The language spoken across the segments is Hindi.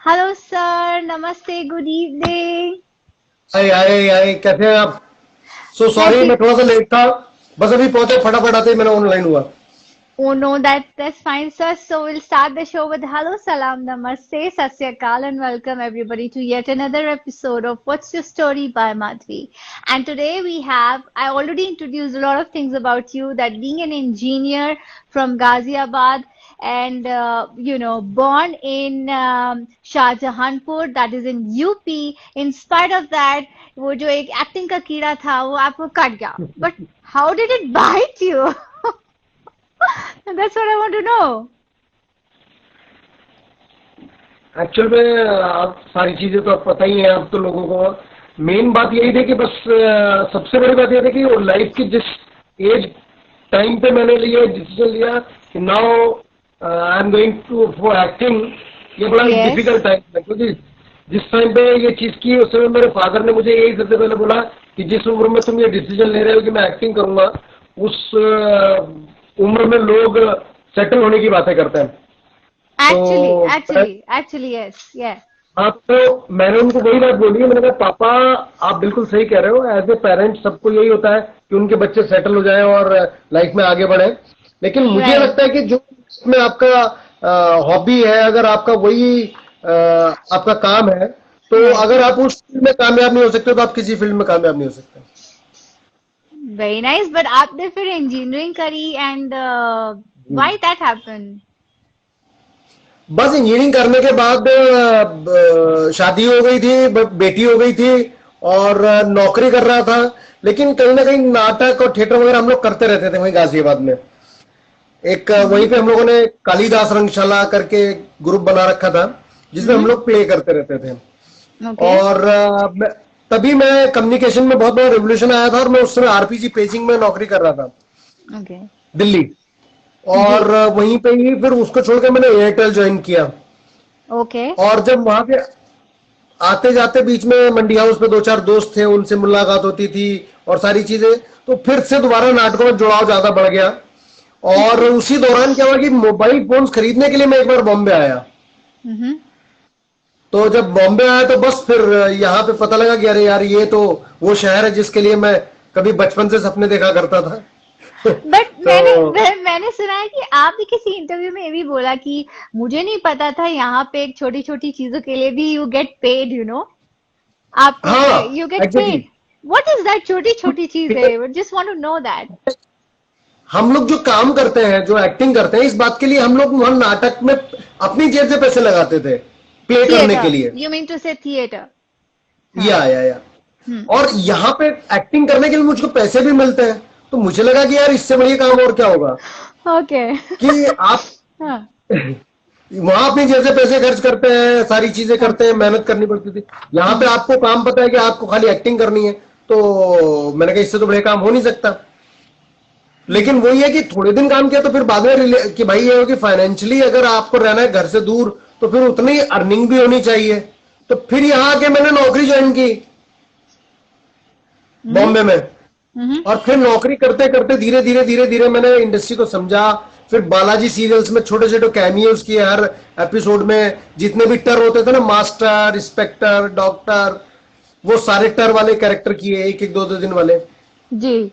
हेलो सर, नमस्ते, गुड इवनिंग। आए आए आए कैसे हैं आप? सो मैं सॉरी, मैं ठीक। थोड़ा सा लेट था। बस अभी पहुंचे, फटाफट आते ही मैंने ऑनलाइन हुआ। Oh no, that's fine, sir. So we'll start the show with hello, salam, namaste, sat sri akal, and welcome everybody to yet another episode of What's Your Story by Madhvi. And today I already introduced a lot of things about you, that being an engineer from Ghaziabad and, born in Shah Jahanpur, that is in UP. In spite of that, वो जो एक एक्टिंग का कीड़ा था, वो आपको कट गया. But how did it bite you? That's what I want to know. Actual में आप सारी चीजें तो आप पता ही है आप तो लोगों को। मेन बात यही थी कि बस सबसे बड़ी बात यह थी कि वो लाइफ की जिस एज टाइम पे मैंने लिया डिसीजन लिया कि now I am going to for acting. ये बड़ा Yes. डिफिकल्ट टाइम था क्योंकि जिस टाइम पे ये चीज की उस समय मेरे फादर ने मुझे यही सबसे पहले बोला कि जिस उम्र में तुम ये डिसीजन ले रहे हो कि मैं एक्टिंग करूंगा, उस उम्र में लोग सेटल होने की बातें करते हैं। Actually, तो actually, actually, yes, yeah. आप तो मैंने उनको वही बात बोली है। मैंने कहा पापा, आप बिल्कुल सही कह रहे हो। एज ए पेरेंट सबको यही होता है कि उनके बच्चे सेटल हो जाएं और लाइफ में आगे बढ़े। लेकिन मुझे Right. लगता है कि जो में आपका हॉबी है, अगर आपका वही आपका काम है, तो Right. अगर आप उस फील्ड में कामयाब नहीं हो सकते तो आप किसी फील्ड में कामयाब नहीं हो सकते। Very nice. But आपने फिर engineering करी and why that happened? बस इंजीनियरिंग करने के बाद शादी हो गई थी, बेटी हो गई थी और नौकरी कर रहा था। लेकिन कहीं ना कहीं नाटक और थिएटर वगैरह हम लोग करते रहते थे वहीं गाजियाबाद में। एक वहीं Mm-hmm. पे हम लोगों ने कालिदास रंगशाला करके ग्रुप बना रखा था जिसमें हम Mm-hmm. लोग प्ले करते रहते थे। Okay. और तभी मैं कम्युनिकेशन में बहुत बड़ा रिवोल्यूशन आया था और मैं उस समय आरपीजी पेजिंग में नौकरी कर रहा था, Okay. दिल्ली। जी. और वहीं पे ही फिर उसको छोड़ के मैंने एयरटेल ज्वाइन किया। Okay. और जब वहां पे आते जाते बीच में मंडी हाउस पे दो चार दोस्त थे, उनसे मुलाकात होती थी और सारी चीजें, तो फिर से दोबारा नाटकों में जुड़ाव ज्यादा बढ़ गया। और उसी दौरान क्या हुआ कि मोबाइल फोन्स खरीदने के लिए मैं एक बार बॉम्बे आया। Mm-hmm. तो जब बॉम्बे आया तो बस फिर यहाँ पे पता लगा कि अरे यार, ये तो वो शहर है जिसके लिए मैं कभी बचपन से सपने देखा करता था। बट तो मैंने सुना है कि आप भी किसी इंटरव्यू में ये भी बोला कि मुझे नहीं पता था यहाँ पे एक छोटी छोटी चीजों के लिए भी यू गेट पेड, आपको हाँ, you get exactly. Paid. What is that छोटी छोटी चीज है? Just want to know that. हम लोग जो काम करते हैं, जो एक्टिंग करते हैं, इस बात के लिए हम लोग वहां नाटक में अपनी जेब से पैसे लगाते थे प्ले करने के थिएटर, लिए। यू मीन टू से थिएटर? हाँ. या हम्म. और यहाँ पे एक्टिंग करने के लिए मुझको पैसे भी मिलते हैं। तो मुझे लगा कि यार, इससे बढ़िया काम और क्या होगा ओके. कि आप हाँ. वहां अपनी जेब से पैसे खर्च करते हैं, सारी चीजें हाँ. करते हैं, मेहनत करनी पड़ती थी। यहाँ पे हम्म. आपको काम पता है कि आपको खाली एक्टिंग करनी है। तो मैंने कहा इससे तो बढ़िया काम हो नहीं सकता। हम्म. लेकिन वही है कि थोड़े दिन काम किया तो फिर बाद में कि भाई ये हो कि फाइनेंशियली अगर आपको रहना है घर से दूर, तो फिर उतनी अर्निंग भी होनी चाहिए। तो फिर यहाँ आके मैंने नौकरी ज्वाइन की हम्म. बॉम्बे में। हम्म. और फिर नौकरी करते करते धीरे धीरे मैंने इंडस्ट्री को समझा। फिर बालाजी सीरियल्स में छोटे छोटे कैमियोज किए हर एपिसोड में। जितने भी टर होते थे ना, मास्टर, इंस्पेक्टर, डॉक्टर, वो सारे टर वाले कैरेक्टर किए, एक एक दो दो दिन वाले। जी.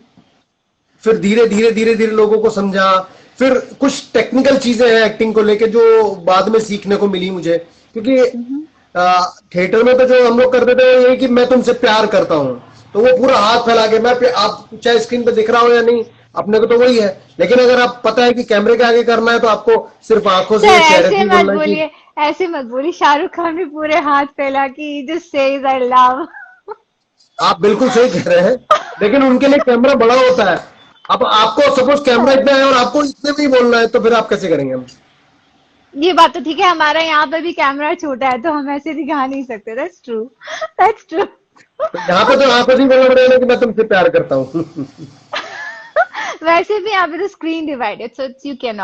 फिर धीरे धीरे लोगों को समझा। फिर कुछ टेक्निकल चीजें हैं एक्टिंग को लेके जो बाद में सीखने को मिली मुझे, क्योंकि हम्म. थिएटर में तो जो हम लोग करते थे ये कि मैं तुमसे प्यार करता हूँ, तो वो पूरा हाथ फैला के आप चाहे स्क्रीन पे दिख रहा हो या नहीं, अपने को तो वही है। लेकिन अगर आप पता है कि कैमरे के आगे करना है तो आपको सिर्फ आंखों से सर या चेहरे से ऐसे ही मत बोलना है कि बोलिए, ऐसे मत बोलिए. शाहरुख खान भी पूरे हाथ फैला कि जस्ट सेज आई लव. आप बिल्कुल सही कह रहे हैं। लेकिन उनके लिए कैमरा बड़ा होता है। अब आपको सपोज कैमरा इतना है और आपको इतने में ही बोलना है, तो फिर आप कैसे करेंगे हम? ये बात तो ठीक है, हमारा यहाँ पे भी कैमरा छोटा है तो हम ऐसे दिखा नहीं सकते. That's true. That's true. तो यहाँ पे तो आंखों से ही बोलना पड़ेगा कि मैं तुमसे प्यार करता हूँ। वैसे भी यहाँ पे तो screen divided, so you can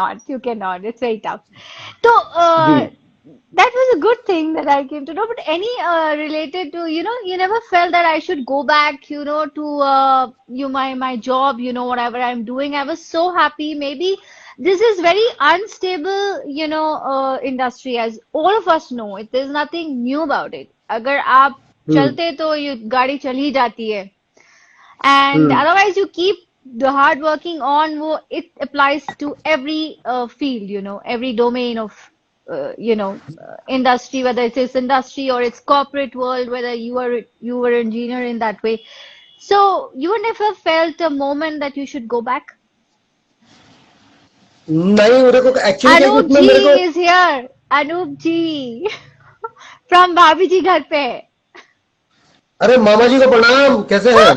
not, it's very tough. तो जी। that was a good thing that I came to know. But any related to, you never felt that I should go back, to my job, whatever I'm doing. I was so happy. Maybe this is very unstable, industry, as all of us know. It is nothing new about it. अगर आप चलते तो ये गाड़ी चल ही जाती है. And otherwise you keep the hard working on, it applies to every field, every domain of industry, whether it's this industry or it's corporate world, whether you were engineer in that way. So you never felt a moment that you should go back? नहीं, मेरे को actually Anoop ji is here. Anoop ji from Bhabhi जी घर पे. अरे मामा जी को प्रणाम, कैसे हैं?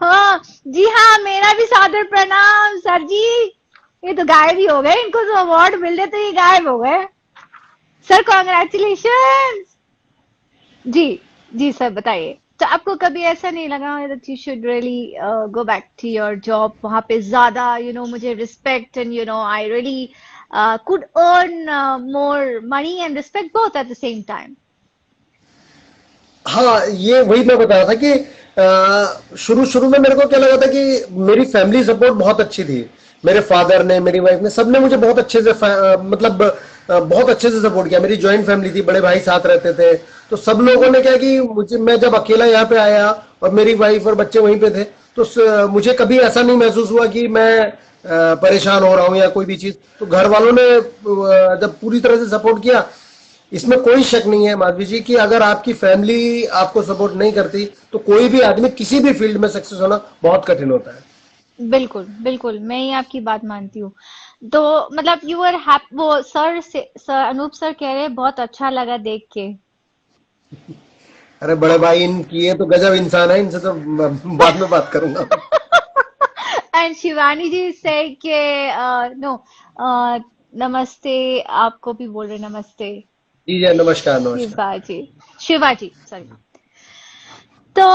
हाँ जी, हाँ मेरा भी सादर प्रणाम सर जी. ये तो गायब ही हो गए, इनको तो अवार्ड मिल रहे तो ये गायब हो गए. Sir congratulation. जी सर बताइए. तो आपको कभी ऐसा नहीं लगा that you should really go back to your job? वहाँ पे ज्यादा मुझे respect and I really could earn more money and respect both at the same time. हाँ, ये वही मैं बता रहा था कि शुरू में मेरे को क्या लगा था कि मेरी फैमिली सपोर्ट बहुत अच्छी थी. मेरे फादर ने, मेरी वाइफ ने, सबने मुझे बहुत अच्छे से मतलब बहुत अच्छे से सपोर्ट किया. मेरी जॉइंट फैमिली थी, बड़े भाई साथ रहते थे. तो सब लोगों ने क्या कि मैं जब अकेला यहाँ पे आया और मेरी वाइफ और बच्चे वहीं पे थे, तो मुझे कभी ऐसा नहीं महसूस हुआ कि मैं परेशान हो रहा हूँ या कोई भी चीज. तो घर वालों ने जब पूरी तरह से सपोर्ट किया, इसमें कोई शक नहीं है माधवी जी कि अगर आपकी फैमिली आपको सपोर्ट नहीं करती तो कोई भी आदमी किसी भी फील्ड में सक्सेस होना बहुत कठिन होता है. बिल्कुल मैं ये आपकी बात मानती हूँ. तो मतलब यू आर हैप्पी. वो सर अनूप सर कह रहे बहुत अच्छा लगा देख के. अरे बड़े भाई इनकी ये तो गजब इंसान है, इनसे तो बाद में बात करूंगा. एंड शिवानी जी से के नो नमस्ते, आपको भी बोल रहे नमस्ते. जी नमस्कार. शिवाजी सॉरी. तो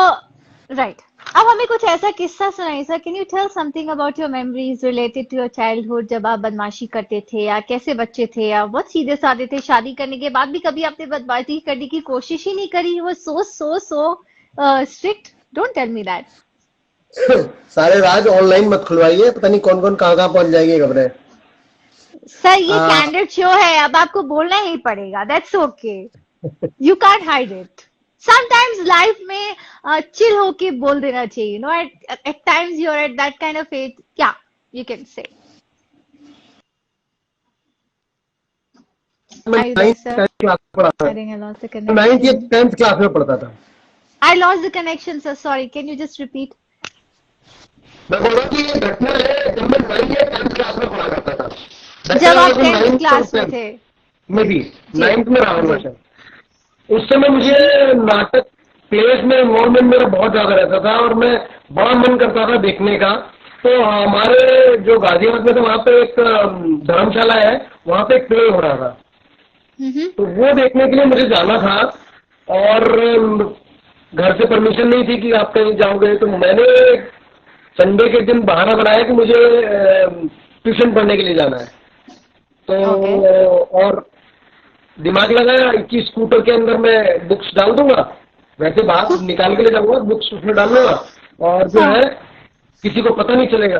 राइट, अब हमें कुछ ऐसा किस्सा सुनाइए sir. Can you tell something about your memories related to your childhood, जब आप बदमाशी करते थे या कैसे बच्चे थे या बहुत सीधे साधे थे? शादी करने के बाद भी कभी आपने बदमाशी करने की कोशिश ही नहीं करी? वो so strict. Don't tell me that. सारे राज ऑनलाइन मत खुलवाइए, पता नहीं कौन कौन कहाँ पहुंच जाएंगे खबरें. सर ये कैंडिड शो है, अब आपको बोलना ही पड़ेगा. That's okay, you can't hide it. Sometimes life में चिल होके बोल देना चाहिए. At times you are at that kind of age. या you can say. Tenth class में पढ़ता था. I lost the connection sir, sorry. Can you just repeat? मैं बोल रहा हूँ कि ये घटना है जब मैं 9th या 10th क्लास में पढ़ा करता था. जब आप 10th क्लास में थे? मैं भी 9th में रहा हूँ. उस समय मुझे नाटक प्लेस में इन्वॉल्वमेंट मेरा बहुत ज्यादा रहता था और मैं बड़ा मन करता था देखने का. तो हमारे जो गाजियाबाद में थे वहाँ पे एक धर्मशाला है, वहाँ पे एक प्ले हो रहा था. तो वो देखने के लिए मुझे जाना था और घर से परमिशन नहीं थी कि आप कहीं जाओगे. तो मैंने संडे के दिन बहाना बनाया कि मुझे ट्यूशन पढ़ने के लिए जाना है. तो और दिमाग लगाया कि स्कूटर के अंदर मैं बुक्स डाल दूंगा, वैसे बाहर निकाल के ले जाऊंगा, बुक्स उसमें डाल दूंगा और जो है किसी को पता नहीं चलेगा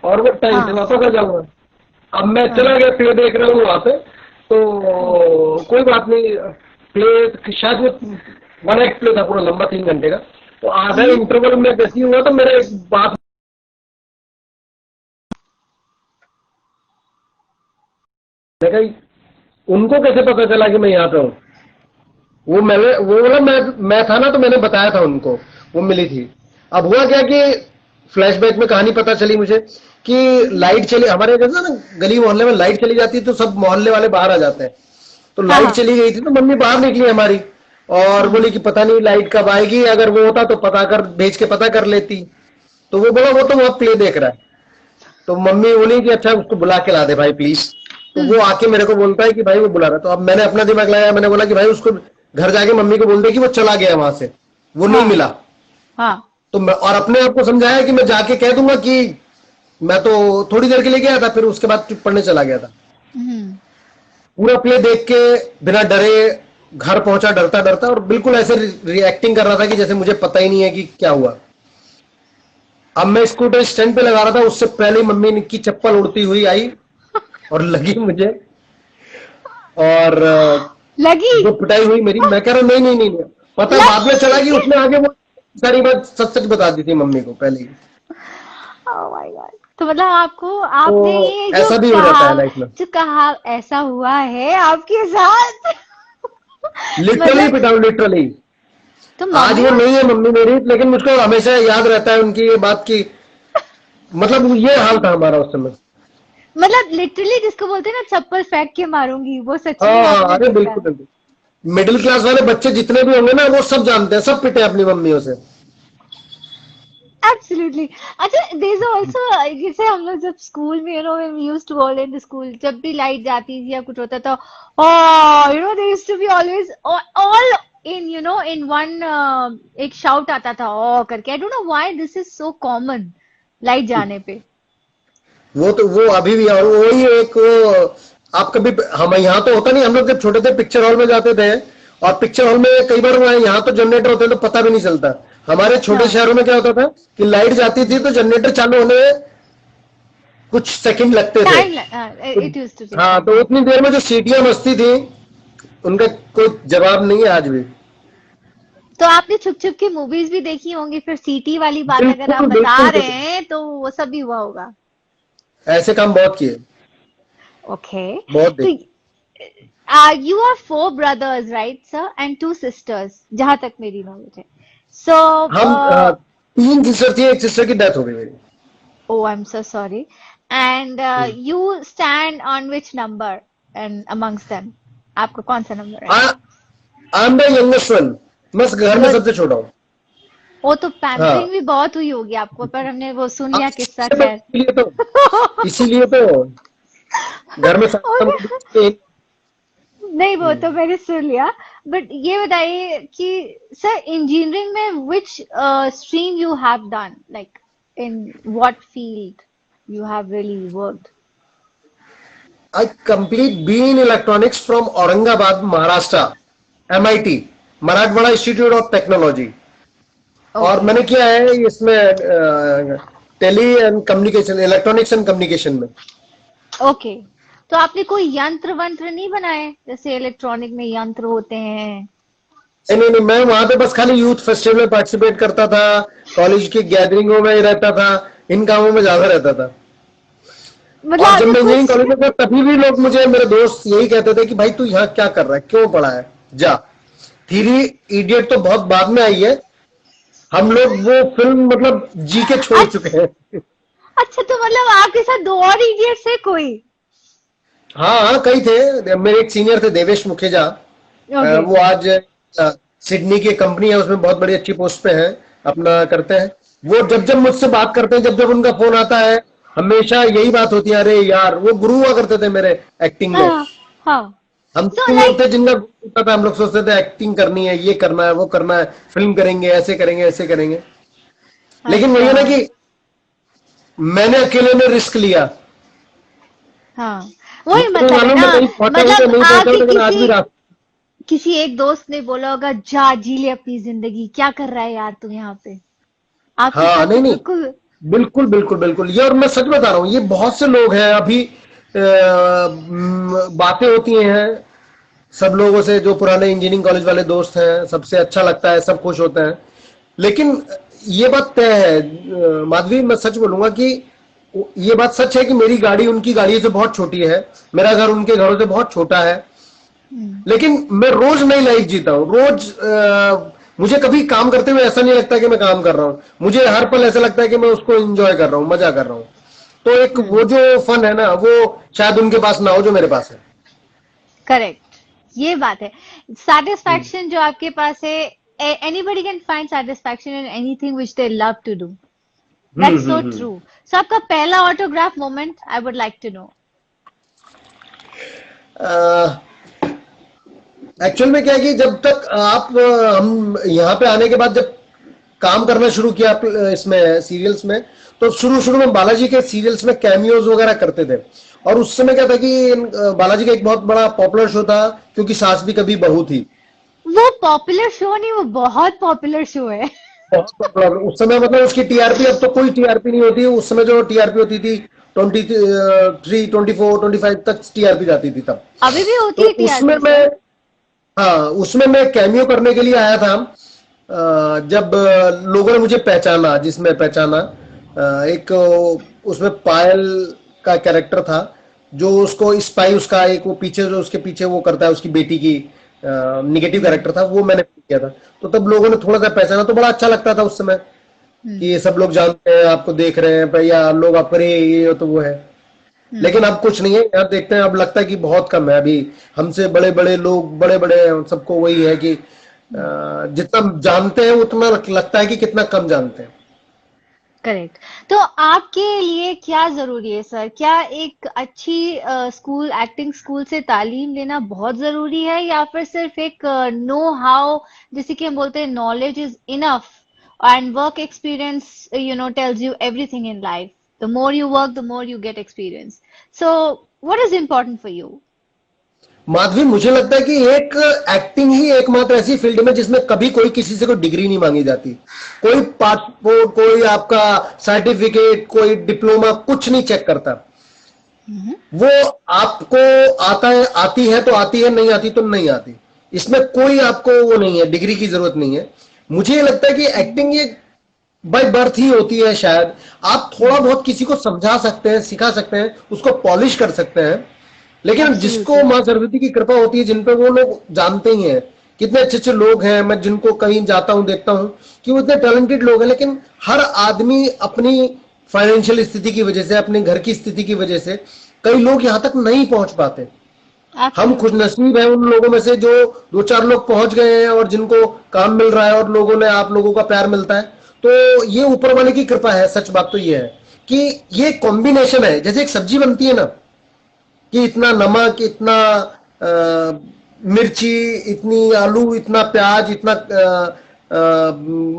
और वो टाइम से वापस आ जाऊंगा. अब मैं चला गया, प्ले देख रहा हूँ वहां पे. तो कोई बात नहीं, प्ले शायद वो 1 एक्ट प्ले था, पूरा लंबा 3 घंटे का. तो आधा इंटरवल में कैसी हुआ तो मेरा एक बात उनको कैसे पता चला कि मैं यहाँ पे हूँ. वो बोला मैं था ना, तो मैंने बताया था उनको, वो मिली थी. अब हुआ क्या कि फ्लैशबैक में कहानी पता चली मुझे कि लाइट चली हमारे जैसे ना गली मोहल्ले में लाइट चली जाती है तो सब मोहल्ले वाले बाहर आ जाते हैं. तो लाइट चली गई थी तो मम्मी बाहर निकली हमारी और बोली कि पता नहीं लाइट कब आएगी, अगर वो होता तो भेज के पता कर लेती. तो वो बोला वो तो वहां प्ले देख रहा है. तो मम्मी बोली कि अच्छा उसको बुला के ला दे भाई प्लीज. तो वो आके मेरे को बोलता है कि भाई वो बुला रहा. तो अब मैंने अपना दिमाग लगाया, मैंने बोला कि भाई उसको घर जाके मम्मी को बोल दे कि वो चला गया वहां से, वो नहीं मिला. तो मैं और अपने आप को समझाया कि मैं जाके कह दूंगा कि मैं तो थोड़ी देर के लिए गया था, फिर उसके बाद पढ़ने चला गया था. पूरा प्ले देख के बिना डरे घर पहुंचा, डरता डरता, और बिल्कुल ऐसे रिएक्टिंग कर रहा था कि जैसे मुझे पता ही नहीं है कि क्या हुआ. अब मैं स्कूटर स्टैंड पे लगा रहा था, उससे पहले ही मम्मी की चप्पल उड़ती हुई आई और लगी मुझे। और लगी जो पिटाई हुई मेरी, मैं कह रहा नहीं नहीं नहीं नहीं। पता है बाद में चला कि लगी उसने आगे वो सारी बात सच सच बता दी थी मम्मी को पहले ही। Oh my God. तो मतलब आपको तो आपने ये जो ऐसा भी हो जाता कहा है लाइफ में। ऐसा हुआ है आपके साथ लिटरली मतलब पिटाऊ, लिटरली। तो आज मम्मी वो नहीं है मम्मी मेरी, लेकिन मुझको हमेशा याद रहता है उनकी ये बात की, मतलब ये हाल था हमारा उस समय। मतलब लिटरली जिसको बोलते हैं ना चप्पल फेंक के मारूंगी, वो सच में हाँ आपने अरे देखा बिल्कुल है। बिल्कुल। मिडिल क्लास वाले बच्चे जितने भी होंगे ना, वो सब जानते हैं, सब पिटे अपनी मम्मियों से। एब्सोल्युटली। अच्छा, देयर इज आल्सो, जैसे हम लोग जब स्कूल में when we used to go in the school, जब भी लाइट जाती थी या कुछ होता था, oh there used to be always all in in one, एक शाउट आता था ओ करके। I don't know why this is so common light जाने पे। वो तो वो अभी भी, और वही एक वो, आप कभी, हम यहाँ तो होता नहीं, हम लोग जब छोटे थे पिक्चर हॉल में जाते थे, और पिक्चर हॉल में कई बार वहाँ, यहाँ तो जनरेटर होते हैं तो पता भी नहीं चलता। हमारे छोटे हाँ, शहरों में क्या होता था कि लाइट जाती थी तो जनरेटर चालू होने में कुछ सेकंड लगते थे। टाइम तो, इट यूज्ड टू टेक हाँ, टाइम। तो उतनी देर में जो सीटियां बजती थी, उनका कोई जवाब नहीं है आज भी। तो आपने छुप छुप के मूवीज भी देखी होंगी, फिर सीटी वाली बात अगर आप बिल्कुल बता बिल्कुल रहे बिल्कुल। हैं तो वो सब भी हुआ होगा। ऐसे काम बहुत किए, ओके। बहुत तो देखे। you are four brothers, right, sir, and two sisters, जहां तक मेरी नॉलेज है। So, हम तीन सिस्टर थी, एक सिस्टर की डेथ हो गई मेरी। oh, I'm so sorry. And you stand on which number and amongst them? आपको कौन सा नंबर है? I am the youngest one, मैं घर में You're, सबसे छोटा हूँ। वो तो पैम्परिंग हाँ, भी बहुत हुई होगी आपको, पर हमने वो सुन लिया किस्सा, खैर। इसीलिए तो घर में सारे काम Okay. करते हैं। नहीं, वो तो मैंने सुन लिया। बट ये बताइए कि सर इंजीनियरिंग में which stream you have done, like in what field you have really worked? I complete BE in electronics from Aurangabad, Maharashtra, MIT, Marathwada institute of technology. और ओके। मैंने किया है इसमें tele and communication, electronics and communication में। ओके, तो आपने कोई यंत्र वंत्र नहीं बनाए, जैसे इलेक्ट्रॉनिक में यंत्र होते हैं? नहीं नहीं नहीं, मैं वहां पे बस खाली यूथ फेस्टिवल में पार्टिसिपेट करता था, कॉलेज की गैदरिंगों में ही रहता था, इन कामों में ज्यादा रहता था। मतलब और जब आपने मैं इंजीनियरिंग कुछ कॉलेज में था तभी भी लोग मुझे, मेरे दोस्त यही कहते थे कि भाई तू यहाँ क्या कर रहा है, क्यों पढ़ा है, जा। थ्री इडियट तो बहुत बाद में आई है, हम लोग वो फिल्म मतलब जी के छोड़ अच्छा, चुके हैं। अच्छा, तो मतलब आपके साथ दो और इडियट्स है कोई? हाँ हाँ, कई थे, मेरे एक सीनियर थे देवेश मुखेजा। ओके। वो आज सिडनी की कंपनी है, उसमें बहुत बड़ी अच्छी पोस्ट पे हैं, अपना करते हैं। वो जब जब मुझसे बात करते हैं, जब जब उनका फोन आता है, हमेशा यही बात होती है, अरे यार वो गुरु हुआ करते थे मेरे एक्टिंग में। हाँ, हाँ। हम सो तो लोग लाइक, थे जिनका होता था, हम लोग सोचते थे एक्टिंग करनी है, ये करना है, वो करना है, फिल्म करेंगे, ऐसे करेंगे, ऐसे करेंगे। लेकिन वही अच्छा, है ना कि मैंने अकेले में रिस्क लिया। हाँ, वही मुझे नहीं मतलब है मालूम ना। मैं कहीं पहुंचा हूं तो मतलब नहीं पहुंचा हूं, आपके लेकिन आज भी रास्ता। किसी एक दोस्त ने बोला होगा, जा जी ले अपनी जिंदगी, क्या कर रहा है यार तू यहाँ पे। आपके हाँ, साथ तो नहीं नहीं, बिल्कुल। बिल्कुल बिल्कुल बिल्कुल, ये और मैं सच बता रहा हूँ, ये बहुत से लोग हैं अभी। बातें होती हैं सब लोगों से, जो पुराने इंजीनियरिंग कॉलेज वाले दोस्त हैं, सबसे अच्छा लगता है, सब खुश होते हैं। लेकिन ये बात तय है, माधवी, मैं सच बोलूंगा कि ये बात सच है कि मेरी गाड़ी उनकी गाड़ी से बहुत छोटी है, मेरा घर उनके घरों से बहुत छोटा है। हम्म, लेकिन मैं रोज नई लाइफ जीता हूँ, रोज मुझे कभी काम करते हुए ऐसा नहीं लगता कि मैं काम कर रहा हूँ, मुझे हर पल ऐसा लगता है कि मैं उसको एंजॉय कर रहा हूँ, मजा कर रहा हूँ। तो एक वो हम्म, जो फन है ना, वो शायद उनके पास ना हो जो मेरे पास है। करेक्ट, ये बात है। सेटिस्फैक्शन जो आपके पास है, anybody can find satisfaction in anything which they love to do. That's so hmm. True. So आपका पहला autograph moment I would like to know. Actual में क्या है कि जब तक आप हम यहाँ पे आने के बाद जब काम करना शुरू किया इसमें सीरियल्स में, तो शुरू शुरू में बालाजी के सीरियल्स में कैमियोज वगैरह करते थे। और उस समय क्या था कि बालाजी का एक बहुत बड़ा पॉपुलर शो था, क्योंकि सास भी कभी बहू थी। वो पॉपुलर शो नहीं, वो बहुत पॉपुलर शो है। बहुत प्रॉब्लम उस समय, मतलब उसकी टीआरपी, अब तो कोई टीआरपी नहीं होती। उस समय जो टीआरपी होती थी 23, 24, 25 तक टीआरपी जाती थी तब। अभी भी होती तो है उसमें टीआरपी मैं, सर? हाँ उसमें मैं कैमियो करने के लिए आया था। जब लोगों ने मुझे पहचाना, जिसमें पहचाना एक उसमें पायल का कैरेक्टर था, जो उसको स्पाई, उसका एक वो पीछे, जो उसके पीछे वो करता है उसकी बेटी की, निगेटिव हम्म। कैरेक्टर था, वो मैंने किया था। तो तब लोगों ने थोड़ा सा पहचाना, तो बड़ा अच्छा लगता था उस समय कि हम्म। ये सब लोग जानते हैं, आपको देख रहे हैं भैया, लोग आप करे ये तो वो है। लेकिन हम्म। अब कुछ नहीं है, अब देखते हैं, अब लगता है कि बहुत कम है अभी। हमसे बड़े बड़े लोग, बड़े बड़े, सबको वही है कि जितना जानते हैं उतना लगता है कि कितना कम जानते हैं। करेक्ट। तो आपके लिए क्या जरूरी है सर? क्या एक अच्छी स्कूल, एक्टिंग स्कूल से तालीम लेना बहुत जरूरी है, या फिर सिर्फ एक नो हाउ, जैसे कि हम बोलते हैं knowledge is enough, and work experience tells you everything in life? The more you work, the more you get experience. So what is important for you? Madhavi, मुझे लगता है कि एक एक्टिंग ही एकमात्र ऐसी फील्ड में जिसमें कभी कोई किसी से कोई डिग्री नहीं मांगी जाती। कोई पासपोर्ट, कोई आपका सर्टिफिकेट, कोई डिप्लोमा, कुछ नहीं चेक करता। वो आपको आता है, आती है तो आती है, नहीं आती तो नहीं आती। इसमें कोई आपको वो नहीं है, डिग्री की जरूरत नहीं है। मुझे ये लगता है कि एक्टिंग ये बाय बर्थ ही होती है शायद। आप थोड़ा बहुत किसी को समझा सकते हैं, सिखा सकते हैं, उसको पॉलिश कर सकते हैं, लेकिन जिसको एब्सोल्युटली। मां सरस्वती की कृपा होती है, जिन पे वो लोग जानते ही हैं, कितने अच्छे अच्छे लोग हैं, मैं जिनको कहीं जाता हूं देखता हूं कि वो इतने टैलेंटेड लोग हैं, लेकिन हर आदमी अपनी फाइनेंशियल स्थिति की वजह से, अपने घर की स्थिति की वजह से, कई लोग यहां तक नहीं पहुंच पाते। हम एब्सोल्युटली। खुशनसीब हैं उन लोगों में से जो दो चार लोग पहुंच गए हैं और जिनको काम मिल रहा है और लोगों ने, आप लोगों का प्यार मिलता है। तो ये ऊपर वाले की कृपा है। सच बात तो ये है कि ये कॉम्बिनेशन है, जैसे एक सब्जी बनती है ना, कि इतना नमक, इतना मिर्ची, इतनी आलू, इतना प्याज, इतना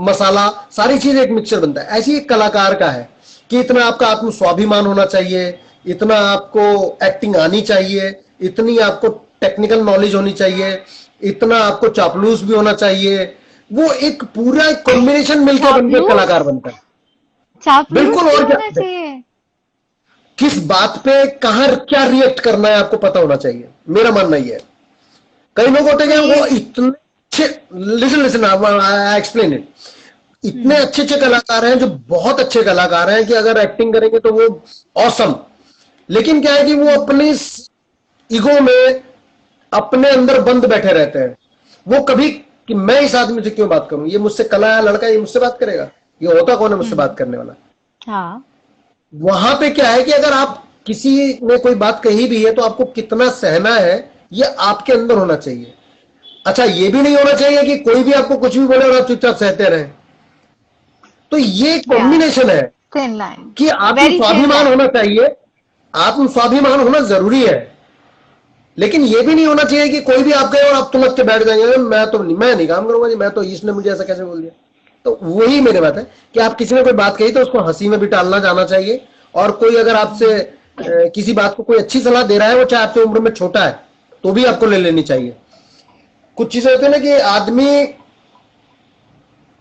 मसाला, सारी चीज एक मिक्सचर बनता है। ऐसी एक कलाकार का है कि इतना आपका आत्म स्वाभिमान होना चाहिए, इतना आपको एक्टिंग आनी चाहिए, इतनी आपको टेक्निकल नॉलेज होनी चाहिए, इतना आपको चापलूस भी होना चाहिए। वो एक पूरा एक कॉम्बिनेशन मिलकर बनके एक चापलूस? कलाकार बनता है। चापलूस बिल्कुल। भी और होना क्या, चाहिए? किस बात पे कहां क्या रिएक्ट करना है आपको पता होना चाहिए, मेरा मानना ये है। कई लोग होते तो हैं ये। वो इतने अच्छे, listen listen I explain it, इतने हम्म। अच्छे अच्छे कलाकार हैं, जो बहुत अच्छे कलाकार हैं कि अगर एक्टिंग करेंगे तो वो ऑसम। लेकिन क्या है कि वो अपनी ईगो में, अपने अंदर बंद बैठे रहते हैं। वो कभी कि मैं इस आदमी से क्यों बात करूं, ये मुझसे कला है, लड़का ये मुझसे बात करेगा, ये होता कौन है मुझसे बात हम्म। करने वाला। हाँ। वहां पे क्या है कि अगर आप किसी ने कोई बात कही भी है तो आपको कितना सहना है, ये आपके अंदर होना चाहिए। अच्छा, ये भी नहीं होना चाहिए कि कोई भी आपको कुछ भी बोले और आप चुपचाप सहते रहें। तो ये या। कॉम्बिनेशन है थिन लाइन। कि आत्म वेरी थिन स्वाभिमान लाइन। होना चाहिए। आत्म स्वाभिमान होना जरूरी है, लेकिन ये भी नहीं होना चाहिए कि कोई भी आप गए और आप तुमक के बैठ जाएंगे, मैं नहीं काम करूंगा जी, मैं तो, इसने मुझे ऐसा कैसे बोल दिया। तो वही मेरी बात है कि आप किसी ने कोई बात कही तो उसको हंसी में भी टालना जाना चाहिए। और कोई अगर आपसे किसी बात को कोई अच्छी सलाह दे रहा है, वो चाहे आपकी उम्र में छोटा है, तो भी आपको ले लेनी चाहिए। कुछ चीजें होती है ना कि आदमी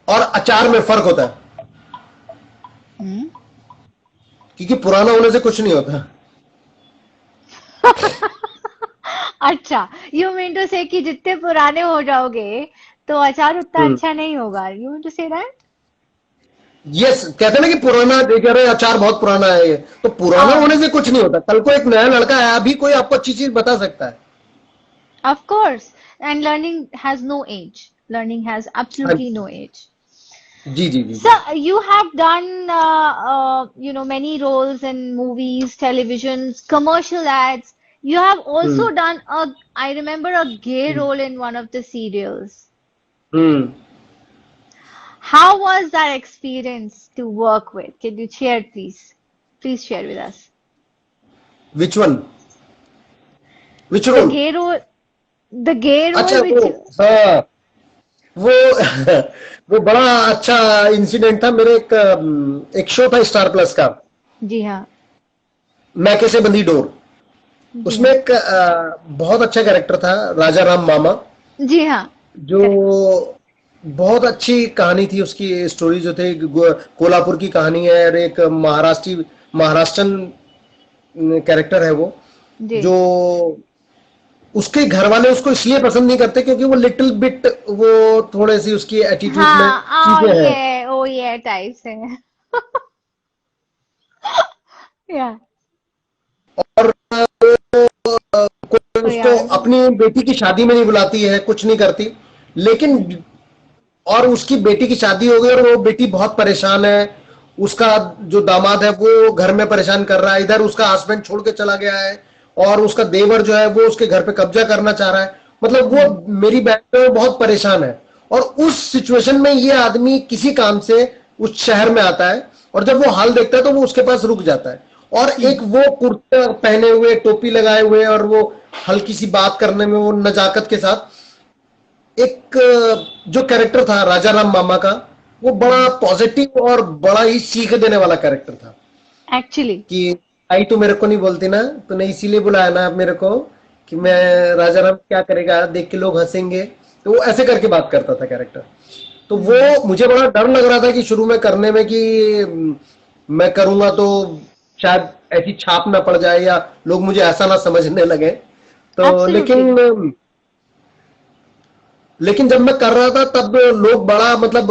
और अचार में फर्क होता है, हम्म। क्योंकि पुराना होने से कुछ नहीं होता। अच्छा, यू मीन टू से कि जितने पुराने हो जाओगे तो अचार उतना हम्म। अच्छा नहीं होगा? You mean to say that? Yes, कहते हैं ना कि पुराना, कह रहे अचार बहुत पुराना है ये, तो पुराना होने से कुछ नहीं होता। कल को एक नया लड़का है, अभी कोई आपको अच्छी चीज बता सकता है। Of course. And learning has no age. Learning has हाँ एब्सोल्युटली नो एज. जी जी जी So जी। you have done, many roles in movies, televisions, commercial ads. You have hmm. also done I remember a gay role in one of the serials. Hmm. How was that experience to work with? Can you share, please? Please share with us. Which one, which The role? gay role, the gay अच्छा role वो, which, हाँ वो वो बड़ा अच्छा इंसिडेंट था। मेरे एक शो था स्टार प्लस का, जी हाँ, मैं कैसे बंदी डोर। जी उसमें हाँ, एक बहुत अच्छा कैरेक्टर था, राजा राम मामा, जी हाँ, जो करेक्ट. बहुत अच्छी कहानी थी उसकी। स्टोरी जो थे कोल्हापुर की कहानी है और एक महाराष्ट्रन कैरेक्टर है वो, जी। जो उसके घर वाले उसको इसलिए पसंद नहीं करते क्योंकि वो लिटिल बिट, वो थोड़े सी उसकी एटीट्यूड में हाँ, चीजें हैं। ओ ये टाइप से। या और कोई ओ उसको यार। अपनी बेटी की शादी में नहीं बुलाती है, कुछ नहीं करती, लेकिन और उसकी बेटी की शादी हो गई और वो बेटी बहुत परेशान है। उसका जो दामाद है वो घर में परेशान कर रहा है, इधर उसका हस्बैंड छोड़ के चला गया है और उसका देवर जो है वो उसके घर पे कब्जा करना चाह रहा है। मतलब वो मेरी बहन में बहुत परेशान है। और उस सिचुएशन में ये आदमी किसी काम से उस शहर में आता है और जब वो हाल देखता है तो वो उसके पास रुक जाता है। और एक वो कुर्ता पहने हुए, टोपी लगाए हुए और वो हल्की सी बात करने में वो नजाकत के साथ, एक जो कैरेक्टर था राजा राम मामा का, वो बड़ा पॉजिटिव और बड़ा ही सीख देने वाला कैरेक्टर था। एक्चुअली। कि आई तू मेरे को नहीं बोलती ना, तूने इसीलिए बुलाया ना मेरे को कि मैं राजा राम क्या करेगा, देख के लोग हंसेंगे, तो वो ऐसे करके बात करता था कैरेक्टर। तो वो मुझे बड़ा डर लग रहा था कि शुरू में करने में कि मैं करूंगा तो शायद ऐसी छाप ना पड़ जाए या लोग मुझे ऐसा ना समझने लगे। तो एब्सोल्युटली। लेकिन जब मैं कर रहा था तब लोग बड़ा मतलब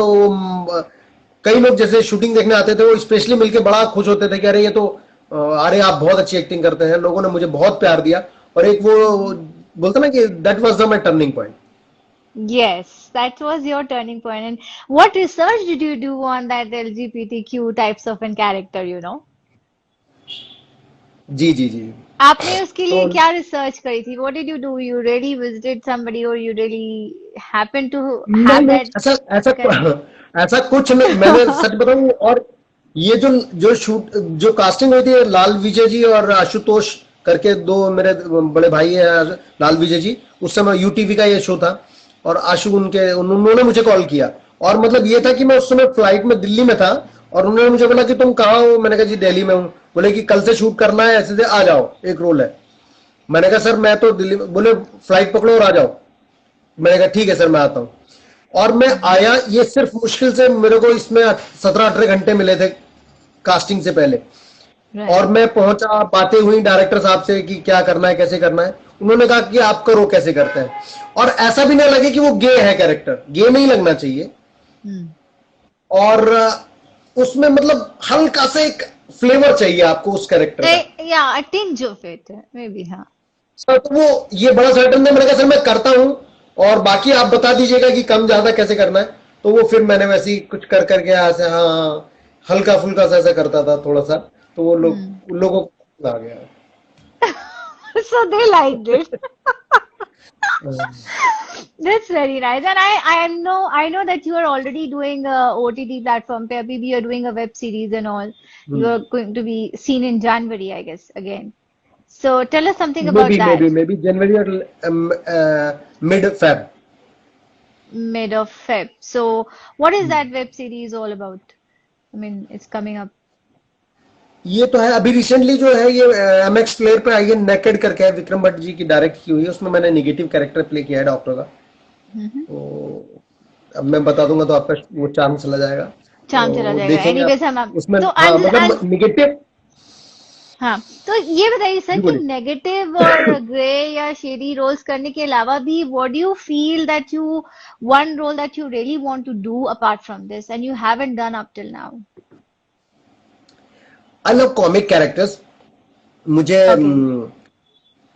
कई लोग जैसे शूटिंग देखने आते थे वो स्पेशली मिलके बड़ा खुश होते थे कि अरे ये तो अरे आप बहुत अच्छी एक्टिंग करते हैं। लोगों ने मुझे बहुत प्यार दिया और एक वो बोलते ना कि that was the my turning point. Yes, that was your turning point. And what research did you do on that LGBTQ types of an character, you know? जी जी जी। आपने उसके तो लिए क्या रिसर्च करी थी? What did you do? You really visited somebody or you really happened to नहीं have नहीं, that ऐसा ऐसा character? ऐसा कुछ नहीं, मैंने सच बताऊं। और ये जो जो कास्टिंग हुई थी, लाल विजय जी और आशुतोष करके दो मेरे बड़े भाई हैं, लाल विजय जी, उस समय यूटीवी का ये शो था और आशु उन्होंने मुझे कॉल किया। और मतलब ये था कि मैं उस समय फ्लाइट में दिल्ली में था और उन्होंने मुझे बोला कि तुम कहाँ हो। मैंने कहा जी दिल्ली में हूँ। बोले कि कल से शूट करना है, ऐसे से आ जाओ, एक रोल है। मैंने कहा सर मैं तो दिल्ली में। बोले फ्लाइट पकड़ो और आ जाओ। मैंने कहा ठीक है सर मैं आता हूँ। और मैं आया, ये सिर्फ मुश्किल से मेरे को इसमें 17-18 घंटे मिले थे कास्टिंग से पहले। और Right. मैं पहुंचा, बातें हुई डायरेक्टर साहब से कि क्या करना है, कैसे करना है। उन्होंने कहा कि आप करो कैसे करते हैं। और ऐसा भी ना लगे कि वो गे है, कैरेक्टर गे नहीं लगना चाहिए। Hmm. और उसमें मतलब हल्का सा एक फ्लेवर चाहिए आपको उस कैरेक्टर का। Yeah, a tinge of it, maybe, huh? Sir तो वो ये बड़ा सर्टन है। मैंने कहा सर मैं करता हूँ और बाकी आप बता दीजिएगा कि कम ज्यादा कैसे करना है। तो वो फिर मैंने वैसे ही कुछ कर करके ऐसे, हाँ, हल्का फुल्का सा ऐसा करता था थोड़ा सा। तो वो Hmm. लोगों को पसंद आ गया। So they liked it. हाँ। That's very nice. And I know that you are already doing a OTT platform पे अभी भी you're doing a web series and all. You hmm. are going to be seen in January, I guess, again. So tell us something may about be maybe that. Maybe जनवरी और mid Feb. Mid of Feb. So what is that web series all about? I mean, it's coming up. ये तो है अभी रिसेंटली जो है, ये MX प्लेयर पे आई है, नेकेड करके है, विक्रम भट्ट जी की डायरेक्ट की हुई है। उसमें मैंने निगेटिव कैरेक्टर प्ले किया है, डॉक्टर का। हम्म। तो अब मैं बता दूंगा तो आपका वो चांद चला जाएगा। चांद चला तो जाएगा। देखेंगे आप एनीवेज हम उसमें। तो हाँ मतलब निगेटिव। हाँ, तो ये बताइए सर जी कि बोलिए। नेगेटिव और ग्रे या शेडी रोल्स करने के अलावा भी what do you feel that you one role that you really want to do apart from this and you haven't done up till now? I love comic characters. मुझे ओके।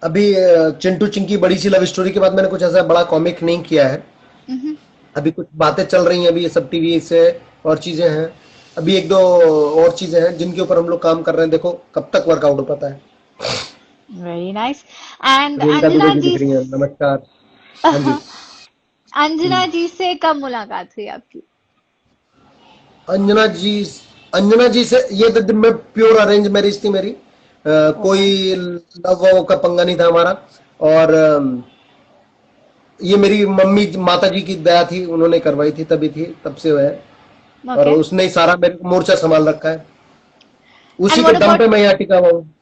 अभी चिंटू चिंकी बड़ी सी लव स्टोरी के बाद मैंने कुछ ऐसा बड़ा कॉमिक नहीं किया है। हम्म। अभी कुछ बातें चल रही हैं, अभी ये सब टीवी से और चीजें हैं। अभी एक दो और चीजें हैं जिनके ऊपर हम लोग काम कर रहे हैं, देखो कब तक वर्कआउट हो पाता है। Very nice. And Renuka Dubey Anjana ji ji दिख रही है, नमस्कार। हाँ जी। अंजना हम्म। जी से कब मुलाकात हुई आपकी? अंजना जी, अंजना जी से ये तो मैं प्योर अरेंज मैरिज थी मेरी। ओके। कोई लव वव का पंगा नहीं था हमारा। और ये मेरी मम्मी माता जी की दया थी, उन्होंने करवाई थी, तभी थी, तब से वो है। और ओके। उसने ही सारा मेरे को मोर्चा संभाल रखा है। एंड उसी के व्हाट दम अबाउट पे मैं यहाँ टिका हुआ हूँ।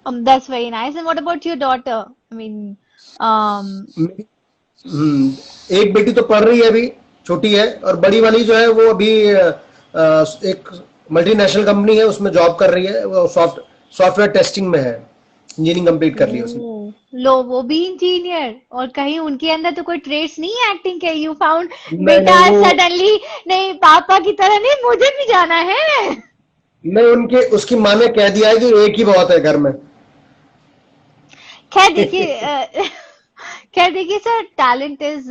That's very nice. And what about your daughter? I mean, um मेरी- हम्म, एक बेटी तो पढ़ रही है अभी, छोटी है, और बड़ी वाली जो है वो अभी एक मल्टीनेशनल कंपनी है उसमें जॉब कर रही है, वो सॉफ्टवेयर टेस्टिंग में है, इंजीनियरिंग कंप्लीट कर ली है उसने। ओह, लो वो भी इंजीनियर, और कहीं उनके अंदर तो कोई ट्रेड्स नहीं है एक्टिंग के? यू फाउंड नहीं बेटा नहीं वो सडनली, नहीं पापा की तरह नहीं, मुझे भी जाना है। नहीं, उनके उसकी माँ ने कह दिया है कि एक ही बहुत है घर में। खैर देखिए खैर देखिए सर, टैलेंट इज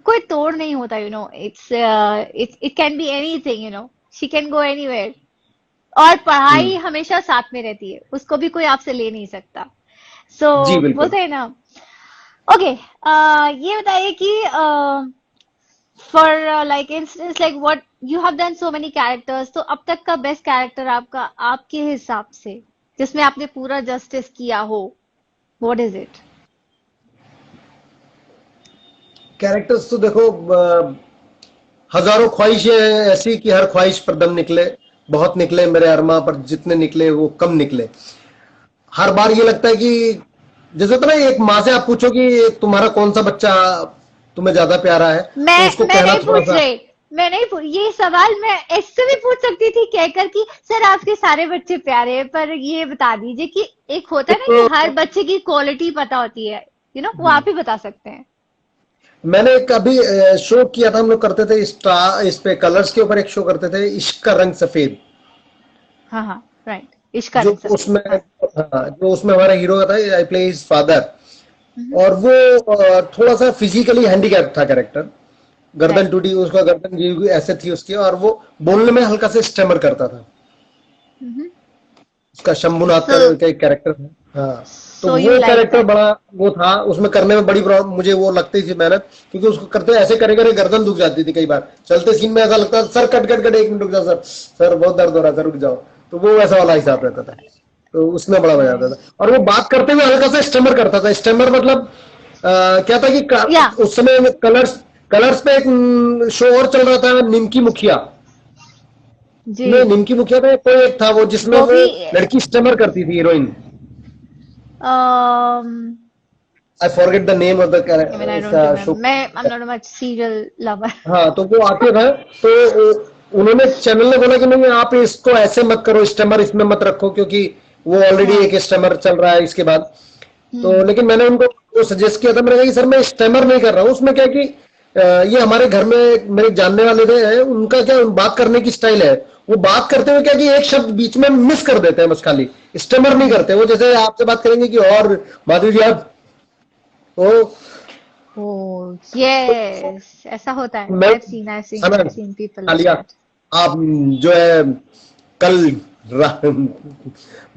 कोई तोड़ नहीं होता, you know, it can be anything, you know, she can go anywhere. और पढ़ाई हमेशा साथ में रहती है, उसको भी कोई आपसे ले नहीं सकता। सो जी बिल्कुल। बोलते हैं ना। ओके, ये बताइए कि for like instance, like what you have done so many characters, तो अब तक का बेस्ट कैरेक्टर आपका, आपके हिसाब से, जिसमें आपने पूरा जस्टिस किया हो, व्हाट इज इट? कैरेक्टर्स तो देखो, हजारों ख्वाहिशें हैं ऐसी कि हर ख्वाहिश पर दम निकले, बहुत निकले मेरे अरमा, पर जितने निकले वो कम निकले। हर बार ये लगता है कि जैसे होता है ना, एक माँ से आप पूछो कि तुम्हारा कौन सा बच्चा तुम्हें ज्यादा प्यारा है, तो उसको मैं कहना नहीं थोड़ा पूछ सा। रही, मैं नहीं पूछ, ये सवाल मैं ऐसे भी पूछ सकती थी कहकर कि सर आपके सारे बच्चे प्यारे हैं, पर ये बता दीजिए कि एक होता है ना कि हर तो बच्चे की क्वालिटी पता होती है, यू नो, वो आप ही बता सकते हैं। मैंने एक अभी शो किया था, हम लोग करते थे स्टार, इस पे कलर्स के ऊपर एक शो करते थे, इश्क का रंग सफेद। हाँ हाँ, राइट, इश्क का जो रंग सफेद, उसमें हाँ। हाँ, जो उसमें हमारा हीरो था, आई प्ले हिज फादर। हम्म, और वो थोड़ा सा फिजिकली हैंडीकैप था कैरेक्टर, गर्दन राइट। टूटी, उसका गर्दन ऐसे थी उसकी, और वो बोलने में हल्का से स्टेमर करता था। हम्म, उसका शंभुनाथ सो का एक कैरेक्टर है। हाँ, तो सो यू वो लाइक कैरेक्टर दैट? बड़ा वो था, उसमें करने में बड़ी मुझे वो लगती थी मेहनत, क्योंकि उसको करते ऐसे करे करे गर्दन दुख जाती थी कई बार, चलते सीन में ऐसा लगता था सर कट कट कट, एक मिनट रुक जाओ सर, सर बहुत दर्द हो रहा है सर रुक जाओ। तो वो वैसा वाला हिसाब रहता था, तो उसमें बड़ा मजा आता था। और वो बात करते हुए हल्का सा स्टेमर करता था। स्टेमर मतलब क्या था कि या उस समय कलर्स कलर्स पे एक शो और चल रहा था, निमकी मुखिया। जी, नहीं, निमकी मुखिया था, कोई एक था वो जिसमें वो वो भी लड़की स्टेमर करती थी, heroine. um, I forget the name of even I the don't remember, show. मैं I'm not a much serial lover। हाँ, तो वो आते थे, तो उन्होंने चैनल ने बोला कि नहीं आप इसको ऐसे मत करो, स्टेमर इसमें मत रखो, क्योंकि वो ऑलरेडी हाँ। एक स्टेमर चल रहा है इसके बाद। तो हम्म। लेकिन मैंने उनको वो सजेस्ट किया था, मैंने कहा कि सर मैं स्टेमर नहीं कर रहा हूँ, उसमें क्या है कि ये हमारे घर में मेरे जानने वाले थे हैं, उनका क्या बात करने की स्टाइल है, वो बात करते हुए क्या कि एक शब्द बीच में मिस कर देते हैं, बस खाली स्टेमर नहीं करते। वो जैसे आपसे बात करेंगे कि और माधुरी जी आप, वो ओह यस, ऐसा होता है, मैं I've seen people खा like लिया, that। आप जो है कल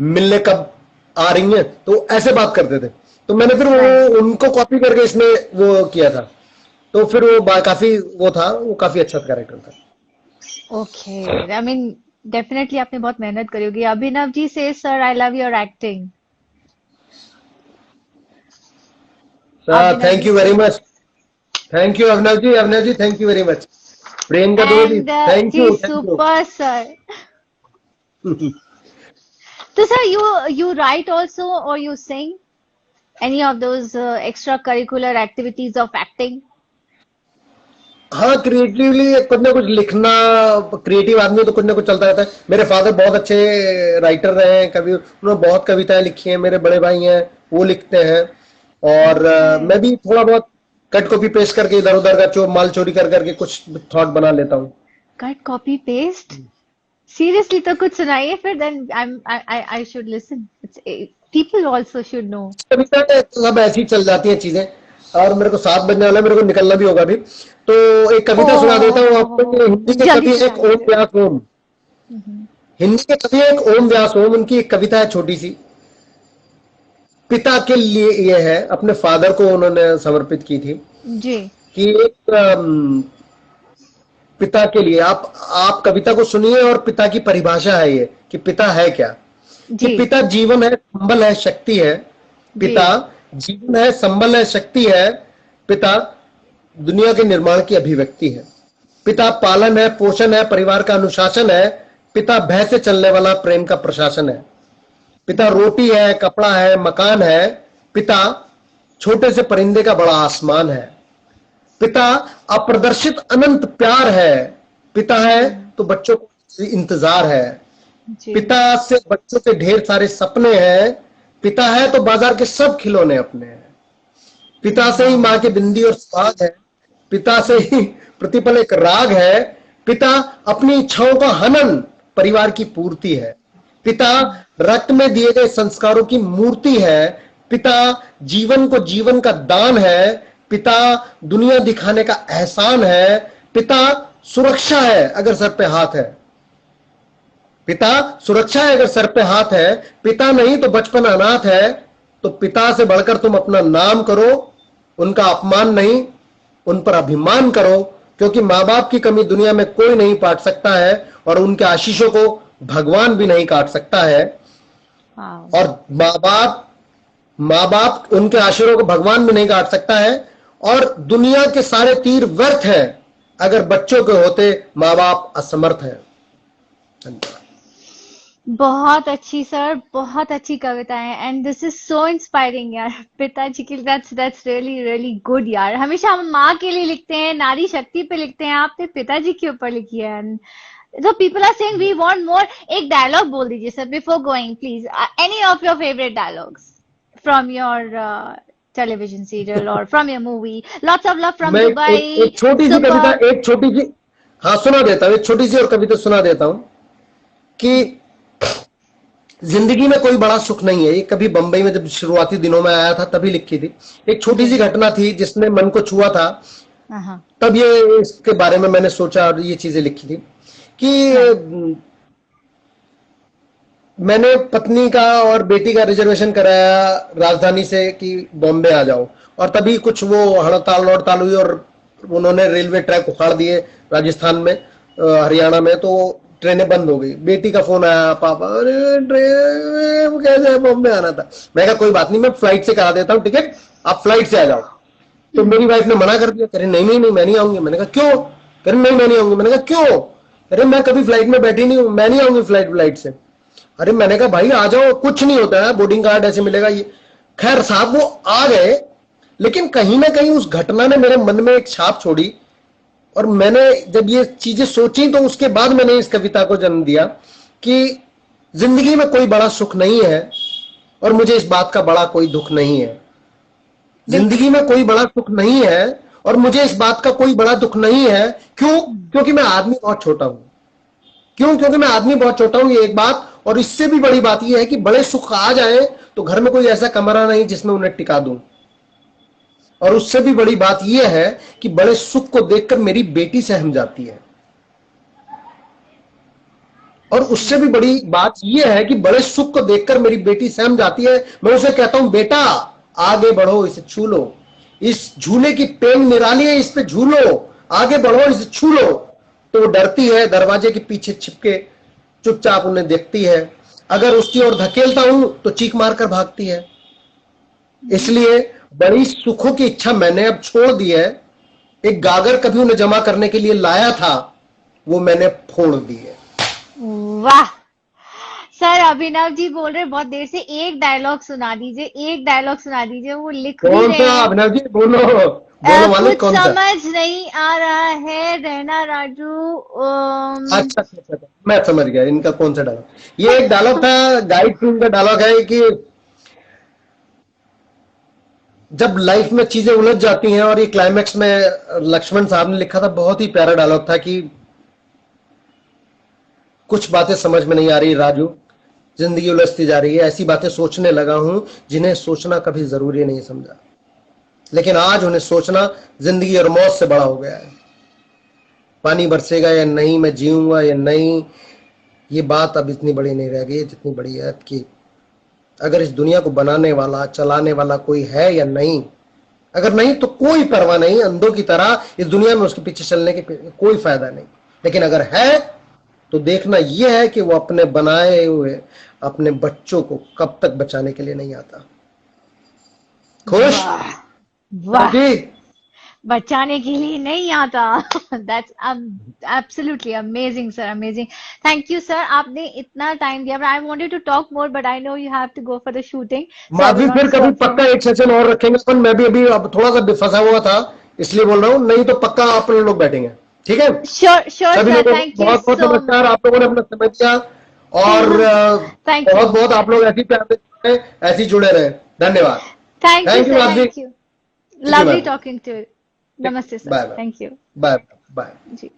मिलने कब आ रही हैं, तो ऐसे बात करते थे। तो मैंने फिर राइट। वो उनको कॉपी करके इसमें वो किया था, तो फिर वो काफी वो था, वो काफी अच्छा कैरेक्टर था। ओके, आई मीन डेफिनेटली आपने बहुत मेहनत करी होगी। अभिनव जी से sir I love your acting. Abhinav thank ji you very से much, thank you Abhinav ji, Abhinav ji thank you very much, Priyanka Dwivedi and thank ji you thank super sir. You. तो sir you write also or you sing any of those extracurricular activities of acting? हाँ, क्रिएटिवली कुछ ना कुछ लिखना, क्रिएटिव आदमी तो कुछ ना कुछ चलता रहता है। मेरे फादर बहुत अच्छे राइटर रहे हैं, कभी उन्होंने बहुत कविताएं लिखी हैं, मेरे बड़े भाई हैं वो लिखते हैं, और ओके, मैं भी थोड़ा बहुत कट कॉपी पेस्ट करके इधर उधर का माल चोरी कर करके कुछ थॉट बना लेता हूँ। Cut copy paste, seriously? तो कुछ सुनाइए फिर, then I should listen, it's people also should know। कविताएं सब ऐसी चल जाती हैं चीजें, और मेरे को 7 बजने वाला है, मेरे को निकलना भी होगा अभी, तो एक कविता सुना देता हूँ आपको। ये हिंदी के जल्दी कवि एक सुनाइए ओम फिर। व्यास ओम, हम्म, हिंदी के कवि एक ओम व्यास ओम, उनकी एक कविता है छोटी सी, पिता के लिए ये है, अपने फादर को उन्होंने समर्पित की थी, जी कि एक पिता के लिए आप कविता को सुनिए, और पिता की परिभाषा है ये कि पिता है क्या, कि जी पिता जीवन है, संबल है, शक्ति है। जी पिता जीवन है, संबल है, शक्ति है। पिता दुनिया के निर्माण की अभिव्यक्ति है। पिता पालन है, पोषण है, परिवार का अनुशासन है। पिता भय से चलने वाला प्रेम का प्रशासन है। पिता रोटी है, कपड़ा है, मकान है। पिता छोटे से परिंदे का बड़ा आसमान है। पिता अप्रदर्शित अनंत प्यार है, पिता है तो बच्चों को इंतजार है, पिता से बच्चों के ढेर सारे सपने हैं, पिता है तो बाजार के सब खिलौने अपने हैं, पिता से ही माँ की बिंदी और सुहाग है, पिता से ही प्रतिपल एक राग है, पिता अपनी इच्छाओं का हनन परिवार की पूर्ति है, पिता रक्त में दिए गए संस्कारों की मूर्ति है, पिता जीवन को जीवन का दान है, पिता दुनिया दिखाने का एहसान है, पिता सुरक्षा है अगर सर पे हाथ है, पिता सुरक्षा है अगर सर पे हाथ है, पिता नहीं तो बचपन अनाथ है, तो पिता से बढ़कर तुम अपना नाम करो, उनका अपमान नहीं, उन पर अभिमान करो, क्योंकि मां बाप की कमी दुनिया में कोई नहीं पाट सकता है और उनके आशीषों को भगवान भी नहीं काट सकता है। और माँ बाप उनके आशीर्वादों को भगवान भी नहीं काट सकता है, और दुनिया के सारे तीर व्यर्थ हैं अगर बच्चों के होते माँ बाप असमर्थ हैं। बहुत अच्छी सर, बहुत अच्छी कविता है and this is so inspiring यार। पिताजी के लिए दैट्स रियली रियली गुड यार। हमेशा हम माँ के लिए लिखते हैं, नारी शक्ति पे लिखते हैं, आपने पिताजी के ऊपर लिखी है and so people are saying we want more। एक डायलॉग बोल दीजिए sir before going please, any of your favourite dialogues from your television serial और from your movie lots of love from Dubai. एक छोटी सी कविता, एक छोटी सी, हाँ सुना देता हूँ, एक छोटी सी और कविता सुना देता हूँ कि जिंदगी में कोई बड़ा सुख नहीं है। ये कभी बंबई में जब शुरुआती दिनों में आया था तभी लिखी थी। एक छोटी सी घटना थी जिसने मन को छुआ था, तब ये इसके बारे में मैंने सोचा और ये चीजें लिखी थी कि मैंने पत्नी का और बेटी का रिजर्वेशन कराया राजधानी से कि बॉम्बे आ जाओ, और तभी कुछ वो हड़ताल हुई और उन्होंने रेलवे ट्रैक उखाड़ दिए राजस्थान में, हरियाणा में, तो ट्रेनें बंद हो गई। बेटी का फोन आया, पापा अरे ट्रेन कैसे बॉम्बे आना था। मैं कहा कोई बात नहीं, मैं फ्लाइट से करा देता हूँ टिकट, आप फ्लाइट से आ जाओ। तो मेरी वाइफ ने मना कर दिया, कह रही नहीं मैं नहीं आऊंगी। मैंने कहा क्यों? कह रही नहीं मैं नहीं आऊंगी। मैंने कहा क्यों? अरे मैं कभी फ्लाइट में बैठी नहीं हूँ, मैं नहीं आऊंगी फ्लाइट से। अरे मैंने कहा भाई आ जाओ, कुछ नहीं होता है, बोर्डिंग कार्ड ऐसे मिलेगा। ये खैर साहब वो आ गए, लेकिन कहीं ना कहीं उस घटना ने मेरे मन में एक छाप छोड़ी, और मैंने जब ये चीजें सोची तो उसके बाद मैंने इस कविता को जन्म दिया कि जिंदगी में कोई बड़ा सुख नहीं है और मुझे इस बात का बड़ा कोई दुख नहीं है। जिंदगी में कोई बड़ा सुख नहीं है और मुझे इस बात का कोई बड़ा दुख नहीं है। क्यों? क्योंकि मैं आदमी बहुत छोटा हूं। क्यों? क्योंकि मैं आदमी बहुत छोटा हूं, ये एक बात। और इससे भी बड़ी बात यह है कि बड़े सुख आ जाए तो घर में कोई ऐसा कमरा नहीं जिसमें उन्हें टिका दूं। और उससे भी बड़ी बात यह है कि बड़े सुख को देखकर मेरी बेटी सहम जाती है। और उससे भी बड़ी बात यह है कि बड़े सुख को देखकर मेरी बेटी सहम जाती है। मैं उसे कहता हूं बेटा आगे बढ़ो, इसे छू लो, इस झूले की टेंग निराली है, इस पे झूलो, आगे बढ़ो, इसे छू लो। तो वो डरती है, दरवाजे के पीछे छिपके चुपचाप उन्हें देखती है। अगर उसकी ओर धकेलता हूं तो चीख मारकर भागती है। इसलिए बड़ी सुखों की इच्छा मैंने अब छोड़ दी है। एक गागर कभी उन्हें जमा करने के लिए लाया था, वो मैंने फोड़ दी है। वाह सर, अभिनव जी बोल रहे बहुत देर से, एक डायलॉग सुना दीजिए, एक डायलॉग सुना दीजिए। वो लिख भी कौन सा अभिनव जी? बोलो वाले कुछ समझ नहीं आ रहा है रहना राजू। अच्छा, मैं समझ गया इनका कौन सा डायलॉग। ये एक डायलॉग था, गाइड फिल्म का डायलॉग है कि जब लाइफ में चीजें उलझ जाती हैं, और ये क्लाइमैक्स में लक्ष्मण साहब ने लिखा था, बहुत ही प्यारा डायलॉग था कि कुछ बातें समझ में नहीं आ रही राजू, जिंदगी उलझती जा रही है, ऐसी बातें सोचने लगा हूं जिन्हें सोचना कभी जरूरी नहीं समझा, लेकिन आज उन्हें सोचना जिंदगी और मौत से बड़ा हो गया है। पानी बरसेगा या नहीं, मैं जीऊंगा या नहीं, ये बात अब इतनी बड़ी नहीं रह गई जितनी बड़ी है कि अगर इस दुनिया को बनाने वाला, चलाने वाला कोई है या नहीं। अगर नहीं तो कोई परवाह नहीं, अंधों की तरह इस दुनिया में उसके पीछे चलने के कोई फायदा नहीं। लेकिन अगर है तो देखना यह है कि वो अपने बनाए हुए अपने बच्चों को कब तक बचाने के लिए नहीं आता। खुश? वाह, बचाने के लिए नहीं आता। That's absolutely amazing sir, amazing. Thank you sir, आपने इतना टाइम दिया। I wanted to talk more but I know you have to go for the shooting. Madhavi फिर कभी पक्का एक सेशन और रखेंगे। मैं भी अभी अब थोड़ा सा फंसा हुआ था इसलिए बोल रहा हूँ, नहीं तो पक्का आप लोग बैठेंगे। ठीक है, Sure, sure, सभी sir. लोगों को Thank you बहुत बहुत so नमस्कार, much. आप लोगों ने अपना समय दिया, और Thank बहुत you. बहुत आप लोग ऐसी प्यार देते रहे, ऐसे ही जुड़े रहे। धन्यवाद। Thank you, thank you sir. Madhavi. Thank you. Thank you Lovely ma'am. talking to you. Namaste, sir. Bye bye. Thank you. Bye bye. Ji.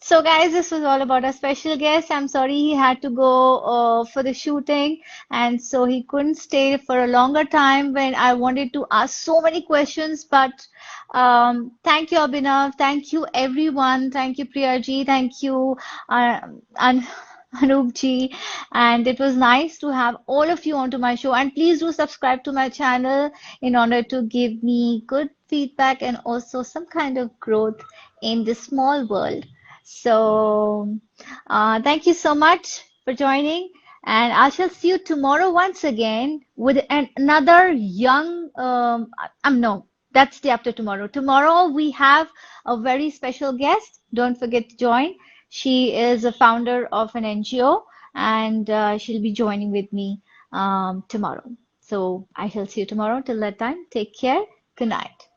So, guys, this was all about our special guest. I'm sorry he had to go for the shooting, and so he couldn't stay for a longer time when I wanted to ask so many questions. But thank you, Abhinav. Thank you, everyone. Thank you, Priyaji. Thank you, and Anup ji. And it was nice to have all of you onto my show. And please do subscribe to my channel in order to give me good feedback and also some kind of growth in this small world. So, thank you so much for joining, and I shall see you tomorrow once again with another young. No, that's the after tomorrow. Tomorrow we have a very special guest. Don't forget to join. She is a founder of an NGO, and she'll be joining with me tomorrow. So I shall see you tomorrow. Till that time, take care. Good night.